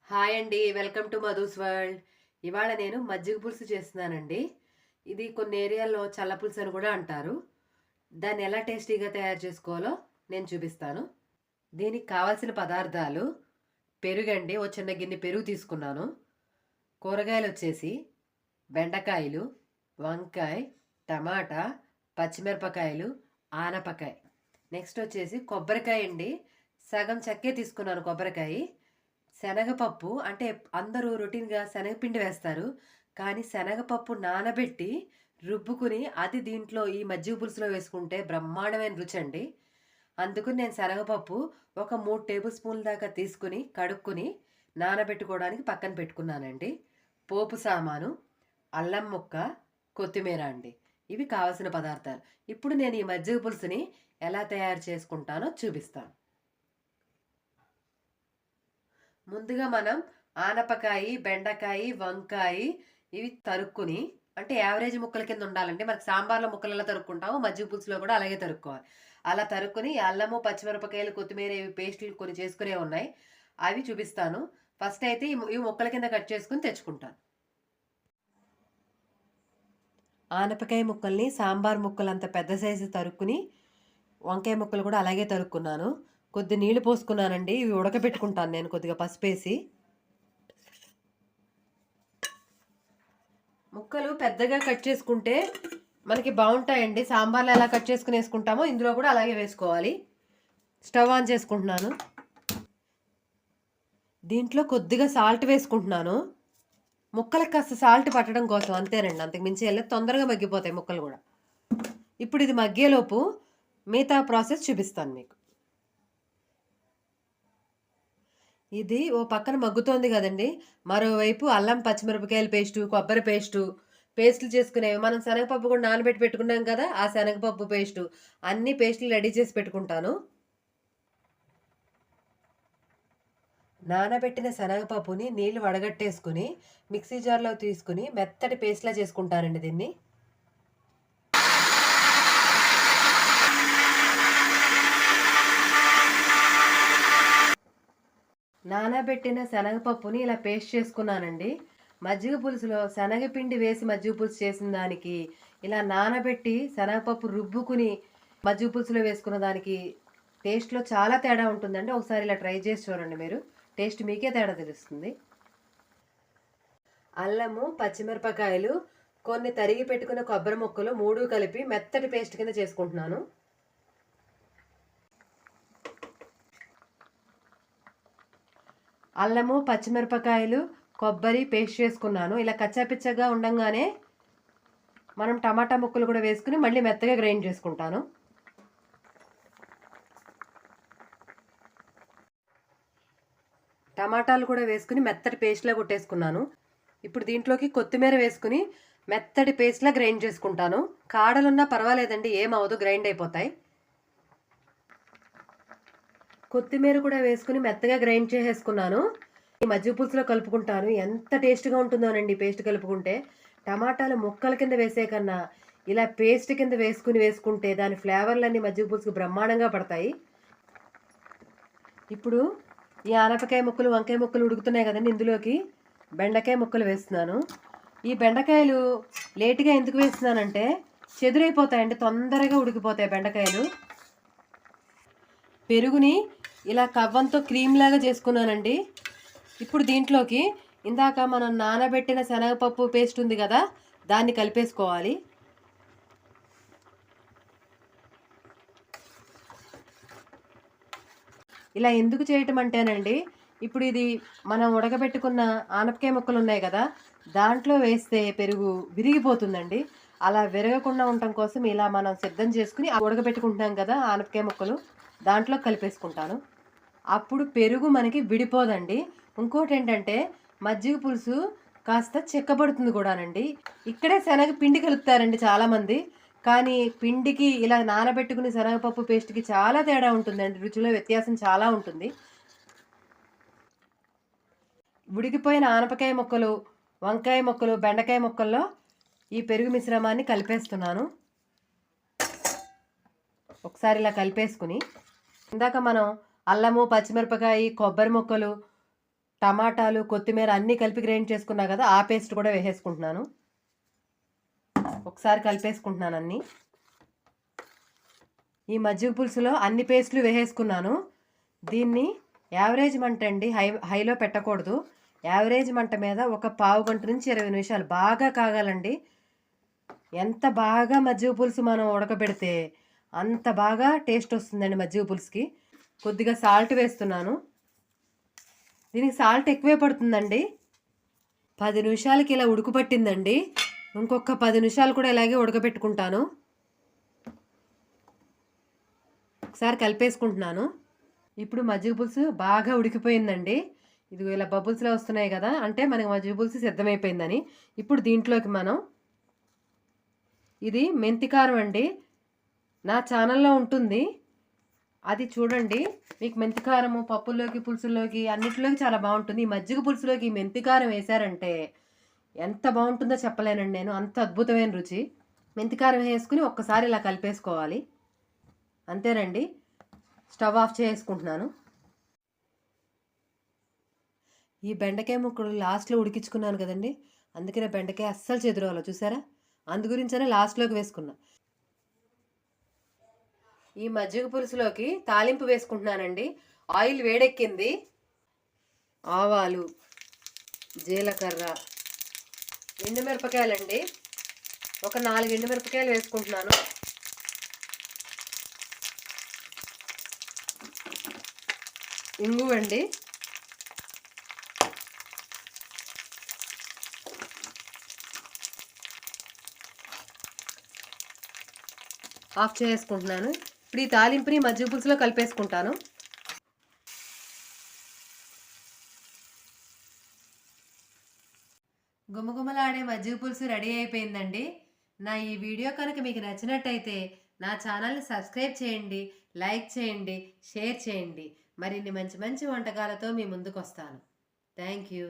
Hi అండి. Welcome to Madhu's world. ఇవాళ నేను మజ్జిగ పులుసు చేస్తున్నానండి. ఇది కొన్ని ఏరియాల్లో చల్ల పులుసు అని కూడా అంటారు. దాన్ని ఎలా టేస్టీగా తయారు చేసుకోవాలో నేను చూపిస్తాను. దీనికి కావాల్సిన పదార్థాలు పెరుగండి. ఓ చిన్న గిన్నె పెరుగు తీసుకున్నాను. కూరగాయలు వచ్చేసి బెండకాయలు, వంకాయ, టమాటా, పచ్చిమిరపకాయలు, ఆనపకాయ. నెక్స్ట్ వచ్చేసి కొబ్బరికాయ అండి. సగం చెక్కే తీసుకున్నాను కొబ్బరికాయ. శనగపప్పు అంటే అందరూ రొటీన్‌గా శనగపిండి వేస్తారు. కానీ శనగపప్పు నానబెట్టి, రుబ్బుకుని అది దీంట్లో ఈ మజ్జిగ పులుసులో వేసుకుంటే బ్రహ్మాండమైన రుచండి. అందుకని నేను శనగపప్పు ఒక 3 టేబుల్ స్పూన్ల దాకా తీసుకొని, కడుక్కొని, నానబెట్టుకోవడానికి పక్కన పెట్టుకున్నానండి. పోపు సామాను, అల్లం ముక్క, కొత్తిమీర అండి. ఇవి కావాల్సిన పదార్థాలు. ఇప్పుడు నేను ఈ మజ్జిగ పులుసుని ఎలా తయారు చేసుకుంటానో చూపిస్తాను. ముందుగా మనం ఆనపకాయి, బెండకాయి, వంకాయి ఇవి తరుక్కుని అంటే యావరేజ్ ముక్కల కింద ఉండాలండి. మనకి సాంబార్లో ముక్కలు ఎలా తరుక్కుంటామో మజ్జిగ పులుసులో కూడా అలాగే తరుక్కోవాలి. అలా తరుక్కుని అల్లము, పచ్చిమిరపకాయలు, కొత్తిమీర ఇవి పేస్టులు కొన్ని చేసుకునే ఉన్నాయి. అవి చూపిస్తాను. ఫస్ట్ అయితే ఇవి ముక్కల కింద కట్ చేసుకొని తెచ్చుకుంటాను. ఆనపకాయ ముక్కల్ని సాంబార్ ముక్కలంత పెద్ద సైజు తరుక్కుని, వంకాయ ముక్కలు కూడా అలాగే తరుక్కున్నాను. కొద్ది నీళ్లు పోసుకున్నానండి. ఇవి ఉడకబెట్టుకుంటాను నేను కొద్దిగా పసుపేసి. ముక్కలు పెద్దగా కట్ చేసుకుంటే మనకి బాగుంటాయండి. సాంబార్లో ఎలా కట్ చేసుకుని వేసుకుంటామో ఇందులో కూడా అలాగే వేసుకోవాలి. స్టవ్ ఆన్ చేసుకుంటున్నాను. దీంట్లో కొద్దిగా సాల్ట్ వేసుకుంటున్నాను. ముక్కలకు కాస్త సాల్ట్ పట్టడం కోసం అంతేనండి. అంతకు మించి వెళ్ళి తొందరగా మగ్గిపోతాయి ముక్కలు కూడా. ఇప్పుడు ఇది మగ్గేలోపు మిగతా ప్రాసెస్ చూపిస్తాను మీకు. ఇది ఓ పక్కన మగ్గుతోంది కదండి. మరోవైపు అల్లం పచ్చిమిరపకాయల పేస్టు, కొబ్బరి పేస్టులు చేసుకునేవి. మనం శనగపప్పు కూడా నానబెట్టి పెట్టుకున్నాం కదా, ఆ శనగపప్పు పేస్టు అన్ని పేస్టులు రెడీ చేసి పెట్టుకుంటాను. నానబెట్టిన శనగపప్పుని నీళ్లు వడగట్టేసుకుని మిక్సీ జార్లో తీసుకుని మెత్తటి పేస్ట్లా చేసుకుంటానండి దీన్ని. నానబెట్టిన శనగపప్పుని ఇలా పేస్ట్ చేసుకున్నానండి. మజ్జిగ పులుసులో శనగపిండి వేసి మజ్జిగ పులుసు చేసిన దానికి, ఇలా నానబెట్టి శనగపప్పు రుబ్బుకుని మజ్జిగ పులుసులో వేసుకున్న దానికి టేస్ట్లో చాలా తేడా ఉంటుందండి. ఒకసారి ఇలా ట్రై చేసి చూడండి మీరు. టేస్ట్ మీకే తేడా తెలుస్తుంది. అల్లము, పచ్చిమిరపకాయలు, కొన్ని తరిగి పెట్టుకున్న కొబ్బరి ముక్కలు 3 కలిపి మెత్తటి పేస్ట్ కింద చేసుకుంటున్నాను. అల్లము, పచ్చిమిరపకాయలు, కొబ్బరి పేస్ట్ చేసుకున్నాను. ఇలా కచ్చాపిచ్చగా ఉండంగానే మనం టమాటా ముక్కలు కూడా వేసుకుని మళ్ళీ మెత్తగా గ్రైండ్ చేసుకుంటాను. టమాటాలు కూడా వేసుకుని మెత్తటి పేస్ట్లా కొట్టేసుకున్నాను. ఇప్పుడు దీంట్లోకి కొత్తిమీర వేసుకుని మెత్తటి పేస్ట్లా గ్రైండ్ చేసుకుంటాను. కాడలున్నా పర్వాలేదండి, ఏమవదు, గ్రైండ్ అయిపోతాయి. కొత్తిమీర కూడా వేసుకుని మెత్తగా గ్రైండ్ చేసేసుకున్నాను. ఈ మజ్జిగ పులుసులో కలుపుకుంటాను. ఎంత టేస్ట్గా ఉంటుందోనండి పేస్ట్ కలుపుకుంటే. టమాటాలు ముక్కల కింద వేసే కన్నా ఇలా పేస్ట్ కింద వేసుకుంటే దాని ఫ్లేవర్లన్నీ మజ్జిగ పులుసుకు బ్రహ్మాండంగా పడతాయి. ఇప్పుడు ఈ ఆనపకాయ ముక్కలు, వంకాయ ముక్కలు ఉడుకుతున్నాయి కదండి, ఇందులోకి బెండకాయ ముక్కలు వేస్తున్నాను. ఈ బెండకాయలు లేటుగా ఎందుకు వేస్తున్నానంటే చెదురైపోతాయండి, తొందరగా ఉడికిపోతాయి బెండకాయలు. పెరుగుని ఇలా కవ్వంతో క్రీమ్ లాగా చేసుకున్నానండి. ఇప్పుడు దీంట్లోకి ఇందాక మనం నానబెట్టిన శనగపప్పు పేస్ట్ ఉంది కదా, దాన్ని కలిపేసుకోవాలి. ఇలా ఎందుకు చేయటం అంటేనండి, ఇప్పుడు ఇది మనం ఉడకబెట్టుకున్న ఆనపకాయ ముక్కలు ఉన్నాయి కదా, దాంట్లో వేస్తే పెరుగు విరిగిపోతుందండి. అలా విరగకుండా ఉండటం కోసం ఇలా మనం సిద్ధం చేసుకుని ఉడకబెట్టుకుంటున్నాం కదా ఆనపకాయ ముక్కలు, దాంట్లో కలిపేసుకుంటాను. అప్పుడు పెరుగు మనకి విడిపోదండి. ఇంకోటి ఏంటంటే మజ్జిగ పులుసు కాస్త చిక్కబడుతుంది కూడానండి. ఇక్కడే శనగ పిండి కలుపుతారండి చాలామంది. కానీ పిండికి ఇలా నానబెట్టుకుని శనగపప్పు పేస్ట్కి చాలా తేడా ఉంటుందండి. రుచిలో వ్యత్యాసం చాలా ఉంటుంది. ఉడికిపోయిన ఆనపకాయ ముక్కలు, వంకాయ ముక్కలు, బెండకాయ ముక్కల్లో ఈ పెరుగు మిశ్రమాన్ని కలిపేస్తున్నాను. ఒకసారి ఇలా కలిపేసుకుని ఇందాక మనం అల్లము, పచ్చిమిరపకాయ, కొబ్బరి ముక్కలు, టమాటాలు, కొత్తిమీర అన్నీ కలిపి గ్రైండ్ చేసుకున్నా కదా, ఆ పేస్ట్ కూడా వేసేసుకుంటున్నాను. ఒకసారి కలిపేసుకుంటున్నాను అన్నీ. ఈ మజ్జిగ పులుసులో అన్ని పేస్టులు వేసేసుకున్నాను. దీన్ని యావరేజ్ మంట అండి, హైలో పెట్టకూడదు. యావరేజ్ మంట మీద ఒక పావు గంట నుంచి 20 నిమిషాలు బాగా కాగాలండి. ఎంత బాగా మజ్జిగ పులుసు మనం ఉడకబెడితే అంత బాగా టేస్ట్ వస్తుందండి మజ్జిగ పులుసుకి. కొద్దిగా సాల్ట్ వేస్తున్నాను. దీనికి సాల్ట్ ఎక్కువే పడుతుందండి. 10 నిమిషాలకి ఇలా ఉడుకు పట్టిందండి. ఇంకొక 10 నిమిషాలు కూడా ఇలాగే ఉడకబెట్టుకుంటాను. ఒకసారి కలిపేసుకుంటున్నాను. ఇప్పుడు మజ్జిగ పులుసు బాగా ఉడికిపోయిందండి. ఇది ఇలా బబుల్స్లో వస్తున్నాయి కదా, అంటే మనకి మజ్జిగ పులుసు సిద్ధమైపోయిందని. ఇప్పుడు దీంట్లోకి మనం ఇది మెంతికారం అండి, నా ఛానల్లో ఉంటుంది, అది చూడండి. మీకు మెంతికారము పప్పుల్లోకి, పులుసుల్లోకి అన్నిటిలోకి చాలా బాగుంటుంది. ఈ మజ్జిగ పులుసులోకి మెంతికారం వేశారంటే ఎంత బాగుంటుందో చెప్పలేనండి నేను. అంత అద్భుతమైన రుచి. మెంతికారం వేసుకుని ఒక్కసారి ఇలా కలిపేసుకోవాలి. అంతేనండి. స్టవ్ ఆఫ్ చేసుకుంటున్నాను. ఈ బెండకాయ ముక్కలు లాస్ట్లో ఉడికించుకున్నాను కదండి, అందుకనే బెండకాయ అస్సలు చెదురవాలో చూసారా, అందు గురించనే లాస్ట్లోకి వేసుకున్నా. ఈ మజ్జిగ పులుసులోకి తాలింపు వేసుకుంటున్నానండి. ఆయిల్ వేడెక్కింది. ఆవాలు, జీలకర్ర, ఎండుమిరపకాయలండి, ఒక 4 ఎండుమిరపకాయలు వేసుకుంటున్నాను. ఇంగువండి, ఆఫ్ చేసుకుంటున్నాను. ఇప్పుడు ఈ తాలింపుని మజ్జిగ పులుసులో కలిపేసుకుంటాను. గుమగుమలాడే మజ్జిగ పులుసు రెడీ అయిపోయిందండి. నా ఈ వీడియో కనుక మీకు నచ్చినట్టయితే నా ఛానల్ని సబ్స్క్రైబ్ చేయండి, లైక్ చేయండి, షేర్ చేయండి. మరిన్ని మంచి మంచి వంటకాలతో మీ ముందుకు వస్తాను. Thank you.